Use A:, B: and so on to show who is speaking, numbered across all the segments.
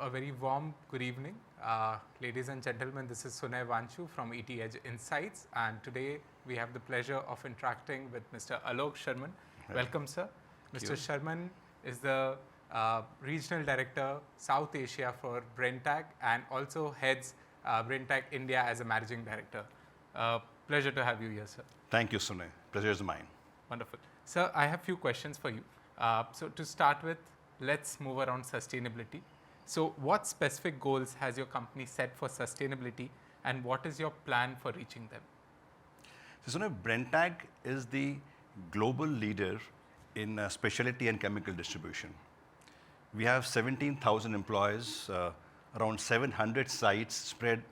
A: A very warm good evening. Ladies and gentlemen, this is Sunay Vanshu from ET Edge Insights, and today we have the pleasure of interacting with Mr. Alok Sharman.
B: Hi.
A: Welcome, sir.
B: Thank
A: Mr.
B: you.
A: Sharman is the Regional Director, South Asia for Brenntag, and also heads Brenntag India as a Managing Director. Pleasure to have you here, sir.
B: Thank you, Sunay. Pleasure is mine.
A: Wonderful. Sir, I have few questions for you. So to start with, let's move around sustainability. So what specific goals has your company set for sustainability, and what is your plan for reaching them?
B: So, Sunay, Brenntag is the global leader in specialty and chemical distribution. We have 17,000 employees, around 700 sites spread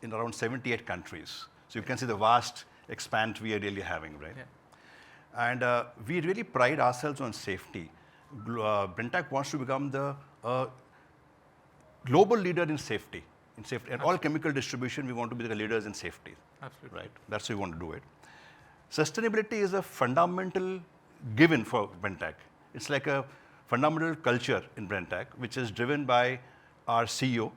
B: in around 78 countries. So you can see the vast expanse we are really having, right?
A: Yeah.
B: And we really pride ourselves on safety. Brenntag wants to become the global leader in safety. And all chemical distribution, we want to be the leaders in safety.
A: Absolutely.
B: Right? That's how we want to do it. Sustainability is a fundamental given for Brenntag. It's like a fundamental culture in Brenntag, which is driven by our CEO,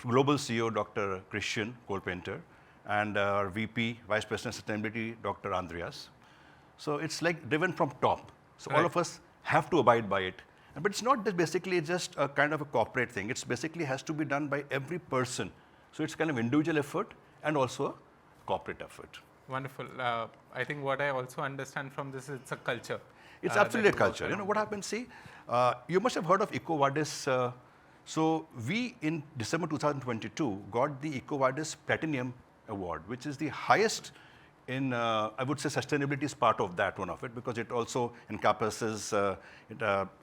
B: global CEO, Dr. Christian Cole-Painter, and our VP, Vice President Sustainability, Dr. Andreas. So it's like driven from top. So all of us have to abide by it. But it's not basically just a kind of a corporate thing. It's basically has to be done by every person. So it's kind of individual effort and also a corporate effort.
A: Wonderful. I think what I also understand from this is it's a culture.
B: It's absolutely a culture. You know what happens? See, you must have heard of EcoVadis. So we, in December 2022, got the EcoVadis Platinum Award, which is the highest in, I would say sustainability is part of that one of it, because it also encompasses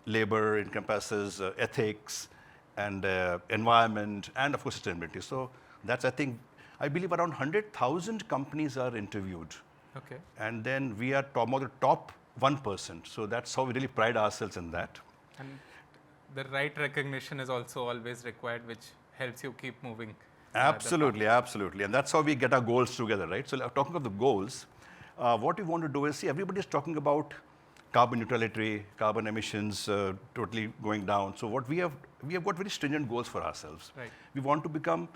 B: labor, encompasses ethics and environment, and of course sustainability. So that's, I believe around 100,000 companies are interviewed.
A: Okay.
B: And then we are among the top 1%. So that's how we really pride ourselves in that.
A: And the right recognition is also always required, which helps you keep moving.
B: Absolutely, absolutely. And that's how we get our goals together, right? So talking of the goals, what we want to do is, see, everybody is talking about carbon neutrality, carbon emissions totally going down. So what we have got very stringent goals for ourselves.
A: Right.
B: We want to become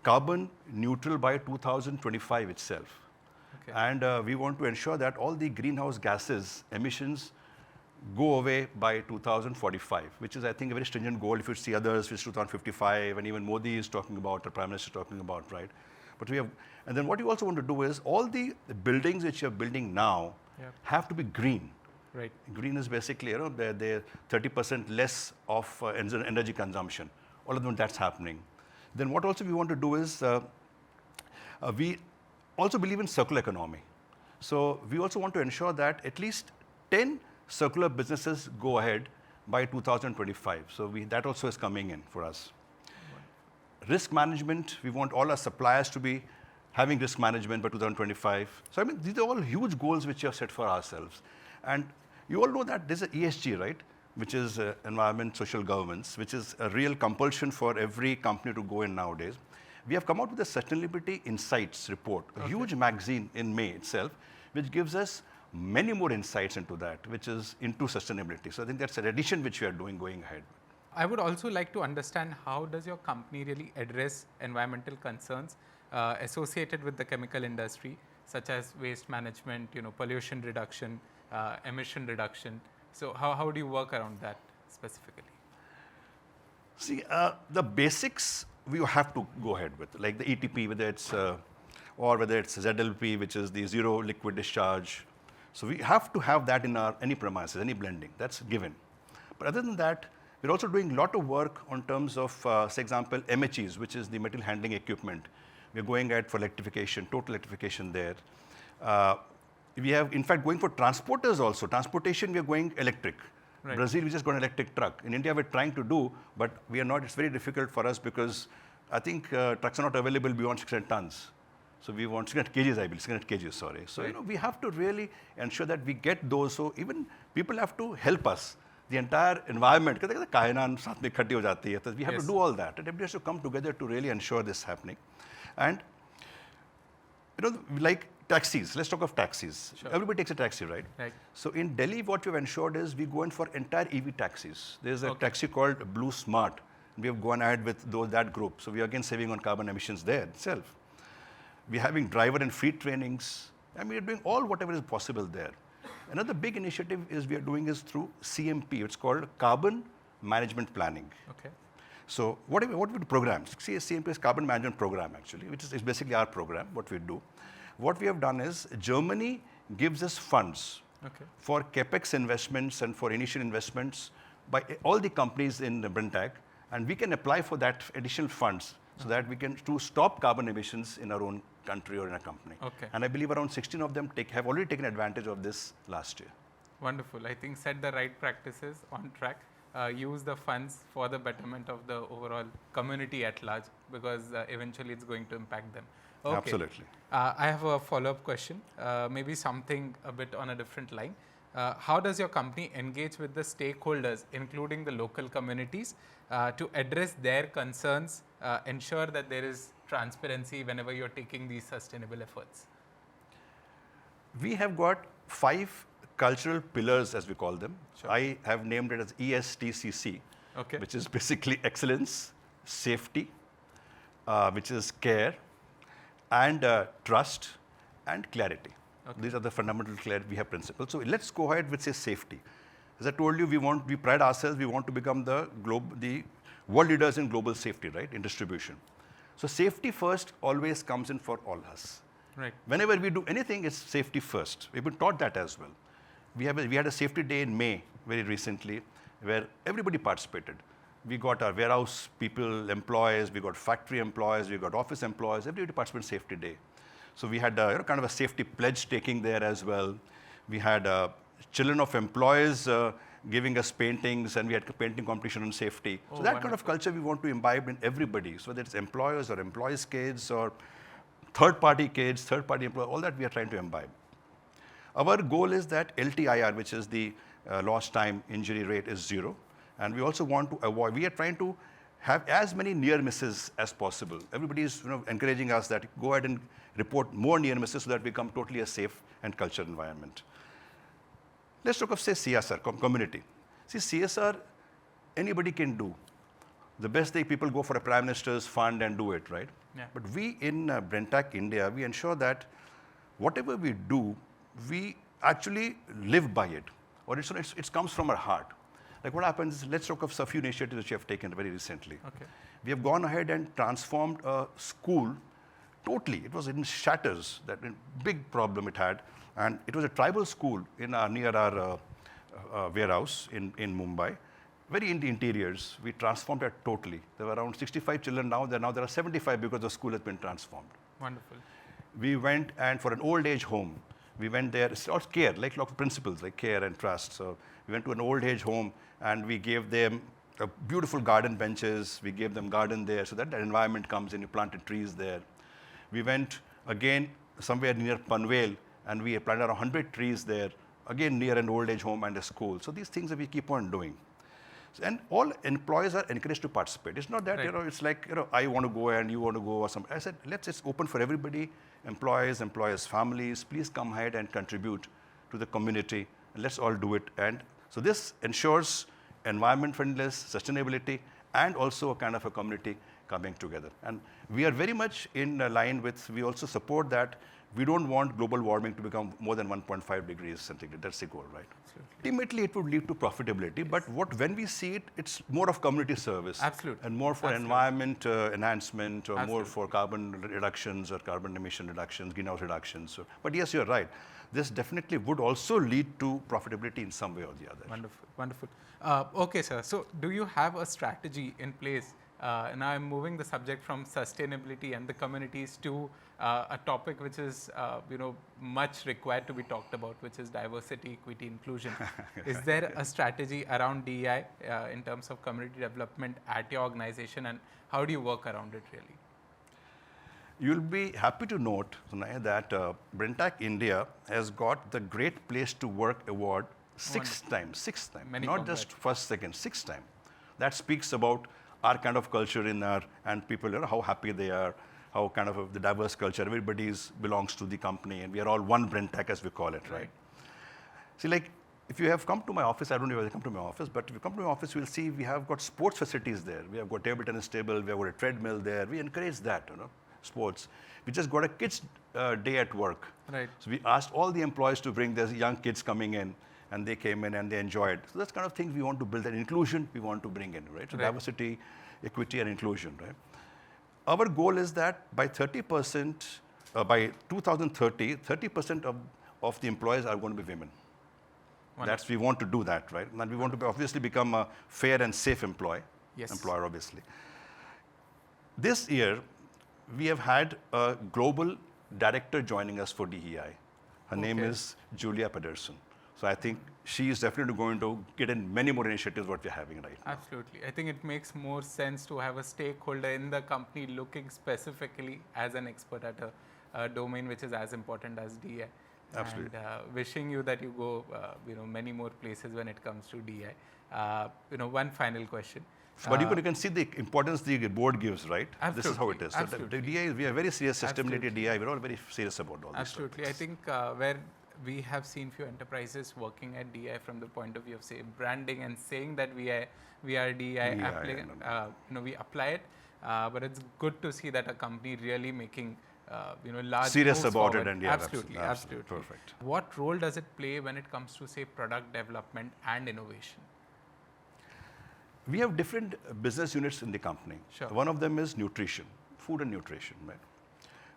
B: carbon neutral by 2025 itself.
A: Okay.
B: And we want to ensure that all the greenhouse gases emissions go away by 2045, which is, I think, a very stringent goal. If you see others, which is 2055, and even Modi is talking about, the Prime Minister is talking about, right? But we have, and then what you also want to do is, all the buildings which you're building now have to be green.
A: Right.
B: Green is basically, they're 30% less of energy consumption. All of them, that's happening. Then what also we want to do is, we also believe in circular economy. So we also want to ensure that at least 10 circular businesses go ahead by 2025. So that also is coming in for us. Risk management, we want all our suppliers to be having risk management by 2025. So these are all huge goals which we have set for ourselves. And you all know that there's an ESG, right? Which is environment, social governance, which is a real compulsion for every company to go in nowadays. We have come out with a Sustainability Insights report, a huge magazine in May itself, which gives us many more insights into that, which is into sustainability. So I think that's an addition which we are doing going ahead.
A: I would also like to understand, how does your company really address environmental concerns associated with the chemical industry, such as waste management, pollution reduction, emission reduction. So how do you work around that specifically?
B: See, the basics we have to go ahead with, like the ETP, whether it's or whether it's ZLP, which is the zero liquid discharge. So we have to have that in any premises, any blending. That's given. But other than that, we're also doing a lot of work on terms of, say, example, MHEs, which is the material handling equipment. We're going ahead for electrification, total electrification there. We have, in fact, going for transporters also. Transportation, we are going electric. Right. Brazil, we just got an electric truck. In India, we're trying to do, but we are not. It's very difficult for us because I think trucks are not available beyond 600 tons. So we want 600 kgs, I believe, 600 kgs, sorry. So, we have to really ensure that we get those. So even people have to help us. The entire environment, we have to do all that. And everybody has to come together to really ensure this happening. And, like taxis, let's talk of taxis. Sure. Everybody takes a taxi, right?
A: Right.
B: So in Delhi, what we've ensured is we go in for entire EV taxis. There's a taxi called Blue Smart, We have gone ahead with that group. So we are again saving on carbon emissions there itself. We're having driver and fleet trainings. I mean, we're doing all whatever is possible there. Another big initiative we are doing is through CMP. It's called Carbon Management Planning.
A: Okay.
B: So what we do programs? CMP is Carbon Management Program actually, which is basically our program, what we do. What we have done is Germany gives us funds for capex investments and for initial investments by all the companies in the Brenntag, and we can apply for that additional funds so that we can stop carbon emissions in our own country or in a company.
A: Okay.
B: And I believe around 16 of them have already taken advantage of this last year.
A: Wonderful. I think set the right practices on track. Use the funds for the betterment of the overall community at large, because eventually it's going to impact them. Okay.
B: Absolutely.
A: I have a follow-up question, maybe something a bit on a different line. How does your company engage with the stakeholders, including the local communities, to address their concerns, ensure that there is transparency whenever you're taking these sustainable efforts?
B: We have got 5 cultural pillars, as we call them.
A: Sure.
B: I have named it as ESTCC, which is basically excellence, safety, which is care, and trust and clarity. These are the fundamental we have principles. So let's go ahead with say safety. As I told you, we pride ourselves. We want to become the world leaders in global safety, right, in distribution. So safety first always comes in for all us.
A: Right.
B: Whenever we do anything, it's safety first. We've been taught that as well. We had a safety day in May very recently, where everybody participated. We got our warehouse people, employees, we got factory employees, we got office employees, everybody participated in safety day. So we had kind of a safety pledge taking there as well. We had children of employees giving us paintings, and we had a painting competition on safety. So that kind of culture we want to imbibe in everybody. So whether it's employers or employees' kids or third-party kids, third-party employees, all that we are trying to imbibe. Our goal is that LTIR, which is the lost time injury rate, is 0. And we also want to avoid, we are trying to have as many near misses as possible. Everybody is encouraging us that go ahead and report more near misses so that we become totally a safe and cultured environment. Let's talk of say CSR, community. See, CSR, anybody can do. The best thing, people go for a Prime Minister's fund and do it, right?
A: Yeah.
B: But we in Brenntag India, we ensure that whatever we do, we actually live by it, or it comes from our heart. Like what happens is, let's talk of a few initiatives which we have taken very recently.
A: Okay.
B: We have gone ahead and transformed a school totally. It was in shatters, that big problem it had. And it was a tribal school near our warehouse in Mumbai. Very in the interiors. We transformed it totally. There were around 65 children now. There are 75 because the school has been transformed.
A: Wonderful.
B: We went and for an old age home, we went there, it's all care, like lots of principles, like care and trust. So we went to an old age home and we gave them beautiful garden benches. We gave them garden there so that the environment comes in. We planted trees there. We went again somewhere near Panvel and we planted around 100 trees there, again near an old age home and a school. So these things that we keep on doing. And all employees are encouraged to participate. It's not that,
A: right.
B: It's like, I want to go and you want to go or something. I said, it's open for everybody, employees, families, please come ahead and contribute to the community. And let's all do it. And so this ensures environment friendliness, sustainability, and also a kind of a community coming together. And we are very much in line with, we also support that we don't want global warming to become more than 1.5 degrees centigrade. That's the goal, right?
A: Absolutely.
B: Ultimately, it would lead to profitability, yes. But when we see it, it's more of community service.
A: Absolutely.
B: And more for
A: Absolutely.
B: Environment enhancement, or
A: Absolutely.
B: more for carbon reductions or carbon emission reductions, greenhouse reductions. So, but yes, you're right. This definitely would also lead to profitability in some way or the other.
A: Wonderful, wonderful. Okay, sir. So, do you have a strategy in place? Now, I'm moving the subject from sustainability and the communities to a topic which is, much required to be talked about, which is diversity, equity, inclusion. Is there a strategy around DEI in terms of community development at your organization, and how do you work around it really?
B: You'll be happy to note, Sunay, that Brenntag India has got the Great Place to Work award six times.
A: Many
B: not
A: congrats.
B: just first, second, 6 times. That speaks about our kind of culture and people, how happy they are, how kind of the diverse culture. Everybody belongs to the company, and we are all one Brenntag, as we call it, right? See, like if you have come to my office, I don't know whether you come to my office, but if you come to my office, you will see we have got sports facilities there. We have got table tennis table, we have got a treadmill there. We encourage that, sports. We just got a kids' day at work.
A: Right.
B: So we asked all the employees to bring their young kids coming in, and they came in and they enjoyed. So that's kind of things we want to build, that inclusion we want to bring in, right? So diversity, equity, and inclusion, right? Our goal is that by 30%, by 2030, 30% of the employees are going to be women. That's, we want to do that, right? And we want to obviously become a fair and safe employer, obviously. This year, we have had a global director joining us for DEI. Her name is Julia Pedersen. So I think she is definitely going to get in many more initiatives what we're having right now.
A: Absolutely. I think it makes more sense to have a stakeholder in the company looking specifically as an expert at a domain which is as important as DEI.
B: Absolutely.
A: And wishing you that you go, many more places when it comes to DEI. One final question.
B: But you can see the importance the board gives, right?
A: Absolutely.
B: This is how it is. So the DEI, we are very serious, system-related DEI, we're all very serious about all this.
A: Absolutely. I think where we have seen few enterprises working at DEI from the point of view of, say, branding and saying that we are DEI, we apply it. But it's good to see that a company really making large
B: serious
A: moves
B: about
A: forward.
B: it, and
A: Absolutely.
B: Perfect.
A: What role does it play when it comes to, say, product development and innovation?
B: We have different business units in the company.
A: Sure.
B: One of them is nutrition, food and nutrition, right?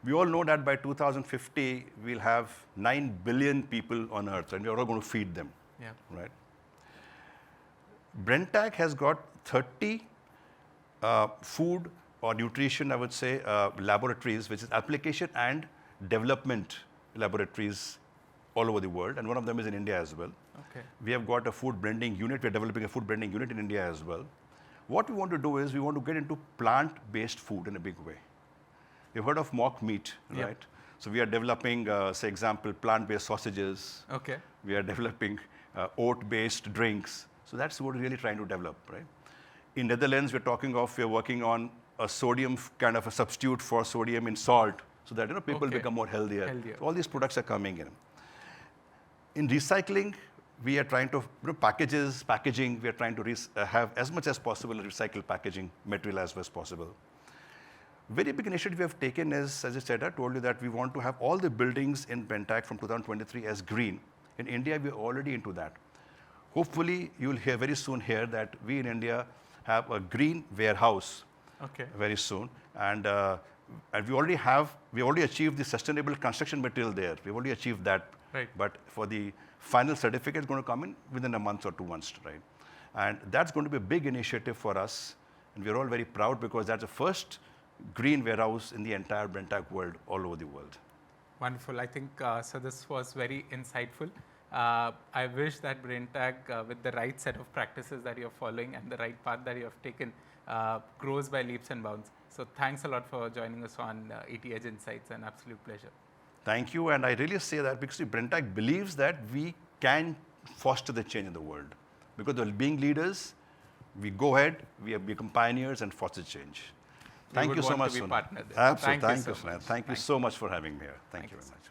B: We all know that by 2050, we'll have 9 billion people on Earth, and we're all going to feed them, right? Brenntag has got 30 food or nutrition, I would say, laboratories, which is application and development laboratories all over the world, and one of them is in India as well.
A: Okay.
B: We have got a food blending unit. We're developing a food blending unit in India as well. What we want to do is we want to get into plant-based food in a big way. You've heard of mock meat, right? So we are developing, say, example, plant-based sausages.
A: Okay.
B: We are developing oat-based drinks. So that's what we're really trying to develop, right? In Netherlands, we're working on a sodium kind of a substitute for sodium in salt, so that people become more healthier. So all these products are coming in. In recycling, we are trying to packaging. We are trying to have as much as possible recycled packaging material as much as possible. Very big initiative we have taken is, as I said, I told you that we want to have all the buildings in Brenntags from 2023 as green. In India, we are already into that. Hopefully, you will hear very soon here that we in India have a green warehouse very soon. And we already achieved the sustainable construction material there. We've already achieved that.
A: Right.
B: But for the final certificate, it's going to come in within a month or 2 months, right? And that's going to be a big initiative for us. And we're all very proud because that's the first green warehouse in the entire Brenntag world, all over the world.
A: Wonderful. I think, so this was very insightful. I wish that Brenntag, with the right set of practices that you're following and the right path that you have taken, grows by leaps and bounds. So thanks a lot for joining us on ET Edge Insights. An absolute pleasure.
B: Thank you. And I really say that because Brenntag believes that we can foster the change in the world. Because being leaders, we go ahead, we become pioneers and foster change. Thank you so much, Sunil.
A: Absolutely.
B: Thank you, Sunil. Thank you so much for having me here. Thank you very much.